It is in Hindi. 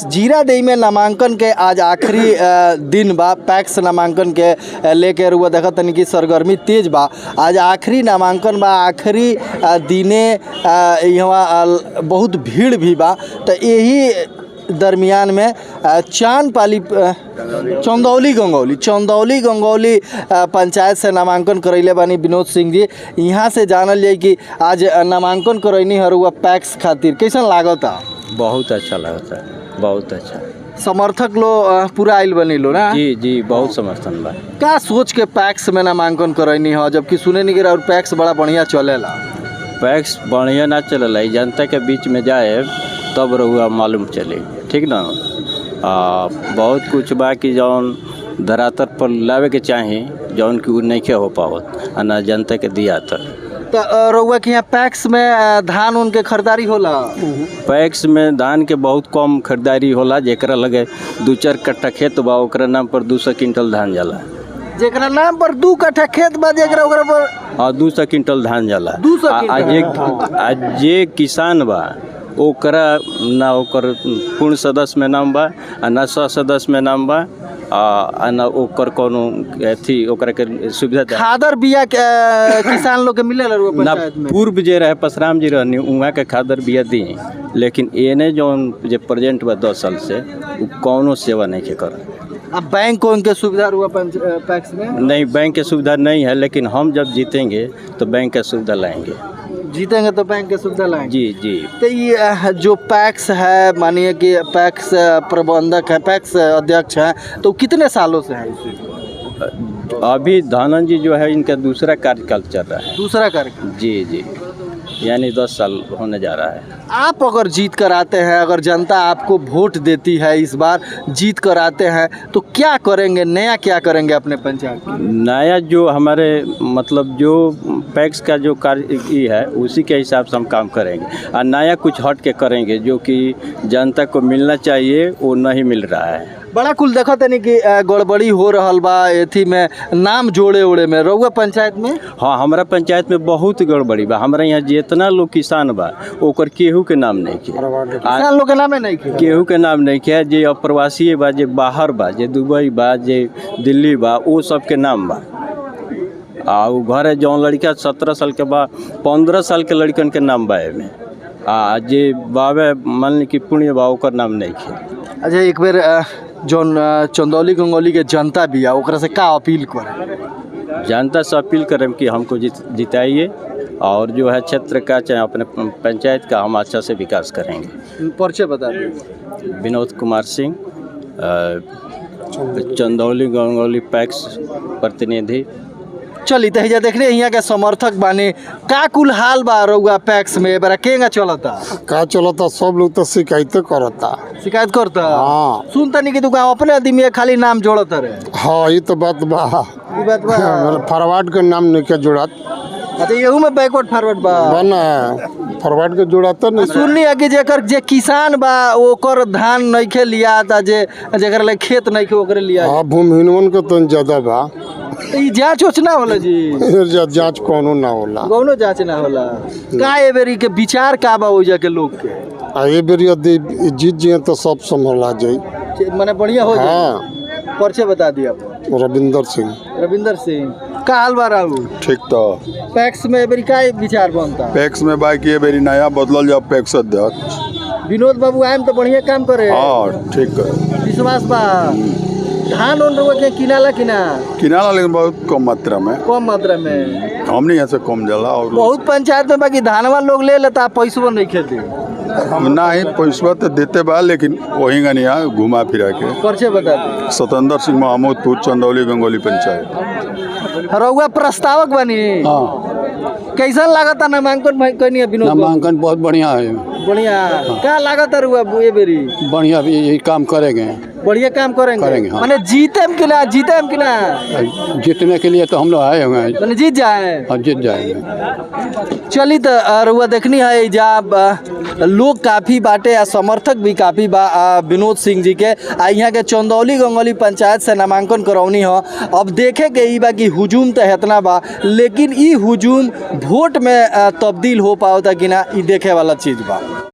जीरादेई में नामांकन के आज आखिरी दिन बा। पैक्स नामांकन के लेके रुआ देखत तनी कि सरगर्मी तेज बा। आज आखिरी नामांकन बा, आखिरी दिने यहाँ बहुत भीड़ भी बा। तो यही दरमियान में चंदौली गंगौली पंचायत से नामांकन करैले बानी विनोद सिंह जी। यहाँ से जानल जाए कि आज नामांकन करैनी हर हुआ पैक्स खातिर कैसन लागता? बहुत अच्छा लगता है, बहुत अच्छा। समर्थक लोग पूरा आइल बनी लो ना? जी जी, बहुत समर्थन बा। क्या सोच के पैक्स में नामांकन करैनी हो, जबकि सुने नहीं गिरा और पैक्स बड़ा बढ़िया चलेला? पैक्स बढ़िया ना चलेला, जनता के बीच में जाए तब रहुआ मालूम चले, ठीक ना। बहुत कुछ बा कि जौन धरातल पर लावे के चाहे जौन कि उ नहीं हो पावत ना जनता के दिया तो रउआ के यहाँ पैक्स में धान उनके खरीदारी होला? पैक्स में धान के बहुत कम खरीदारी होला। जेकरा लगे 2-4 कट्ठा खेत बा ओकरा नाम पर 200 क्विंटल धान जाला। जेकरा नाम पर 2 कट्ठा खेत बा जेकरा ओकरा पर 200 क्विंटल धान जाला। 200 क्विंटल। आज जे किसान बा ओकरा ना ओकर पूर्ण सदस्य में नाम बा ना सह सदस्य में नाम बा ना ओकर कोनो अथी ओकरा के सुविधा खादर बिया किसान लोग के मिलेला पंचायत में? पूर्व जे रहे परशुराम जी रहनी उहाँ के खादर बिया दी, लेकिन एने जौन जे प्रेजेंट बा 10 साल से उ कोनो सेवा नहीं के कर। अब बैंक के सुविधा हुआ पैक्स में? नहीं, बैंक के सुविधा नहीं है, लेकिन हम जब जीतेंगे तो बैंक का सुविधा लाएंगे। जीतेंगे तो बैंक की सुविधा लाएंगे? जी जी। तो ये जो पैक्स है, मानिए कि पैक्स प्रबंधक है, पैक्स अध्यक्ष है, तो कितने सालों से है इसे? अभी धनंजय जी जो है इनका दूसरा कार्यकाल चल रहा है। दूसरा कार्यकाल? जी जी, यानी 10 साल होने जा रहा है। आप अगर जीत कर आते हैं, अगर जनता आपको वोट देती है, इस बार जीत कर आते हैं, तो क्या करेंगे, नया क्या करेंगे अपने पंचायत में? नया जो हमारे मतलब जो पैक्स का जो कार्य है उसी के हिसाब से हम काम करेंगे और नया कुछ हट के करेंगे जो कि जनता को मिलना चाहिए वो नहीं मिल रहा है। बड़ा कुल देखा तनी कि गड़बड़ी हो रहा बा एथी में नाम जोड़े ओड़े में रउआ पंचायत में? हाँ, हमारा पंचायत में बहुत गड़बड़ी बा। हमारे यहाँ जितना लोग किसान बा ओकर केहू के नाम नहीं के, किसान लोग के नाम नहीं के, केहू के नाम नहीं के। जे अप्रवासी बा, जे बाहर बा, जे दुबई बा, जे दिल्ली बा, वो सब के नाम बा। वो घर जौन लड़का 17 साल के बा 15 साल के लड़कन के नाम बा एमे। जे बाबे मान ली कि पुण्य बा ओकर नाम नहीं के। अच्छा, एक बेर जौन चंदौली गंगौली के जनता भी है ओकरा से का अपील करें? जनता से अपील करें कि हमको जिताइए और जो है क्षेत्र का चाहे अपने पंचायत का हम अच्छा से विकास करेंगे। परिचय बता दें। विनोद कुमार सिंह, चंदौली गंगौली पैक्स प्रतिनिधि। चली तहिया देखले यहाँ के समर्थक बानी का कुल हाल बा रउआ पैक्स में बड़ा केंगा चलता? का चलता, सब लोग तो शिकायत करता। शिकायत करता? हाँ। सुनता नहीं कि तू अपने आदमी खाली नाम जोड़ता रहे? हाँ, ये तो बात बा। ये बात बा। फॉरवर्ड के नाम नहीं के जोड़त। अच्छा, येहू में बैकवर्ड फॉरवर्ड बा? फॉरवर्ड के जोड़ता नहीं। सुननी है कि जे किसान बा ओकर धान नहीं खे लिया था, जेकर ले खेत नहीं खे ओकरे लिया। हाँ, भूमिहीनवन के तो ज्यादा बा। ई जांच ओचना होला जी? जांच कोनो ना होला, कोनो जांच ना होला। का ए बेरी के विचार का बा ओजा के लोग के? ये बेरी यदि जीत जाए तो सब संभला जाए, माने बढ़िया हो जाए। हाँ। परिचय बता दिया। रविंदर सिंह। रविंदर सिंह, का हाल बा राहुल? ठीक तो पैक्स में बेरी का विचार बनता? पैक्स में बाकी बेरी नया बदलल जाओ पैक्स अध्यक्ष विनोद बाबू आए तो बढ़िया काम करे। हाँ, ठीक है, विश्वास बा। धान उन रोग के किनाला लेकिन बहुत कम मात्रा में। कम मात्रा में हमने यहाँ से कम जाला। और बहुत पंचायत में बाकी धानवा लोग ले लेता, पैसवा नहीं खेती। हम ना ही पैसा तो देते बा, लेकिन वही गनी घुमा फिरा के। परिचय बता दे। सतेंद्र सिंह महमूदपुर, चंदौली गंगौली पंचायत। रउआ प्रस्तावक बनी? हाँ। कैसा लागता नामांकन भाई कहनी है विनोद? नामांकन बहुत बढ़िया है। बढ़िया। क्या लागत है रुआ ये बेरी? बढ़िया, यही काम करेंगे। बढ़िया काम करेंगे। हाँ। माने जीते कि ना? जीतने के लिए तो हम लोग आए हुए हैं। जीत जाए? हाँ, जीत जाएंगे। चली तो रुआ देखनी है जब लोग काफ़ी बाटे आ समर्थक भी काफ़ी बा विनोद सिंह जी के। यहाँ के चंदौली गंगौली पंचायत से नामांकन करौनी हो। अब देखे के ई बा कि हुजूम तो इतना बा, लेकिन ई हुजूम वोट में तब्दील हो पाओ कि ना, ई देखे वाला चीज़ बा।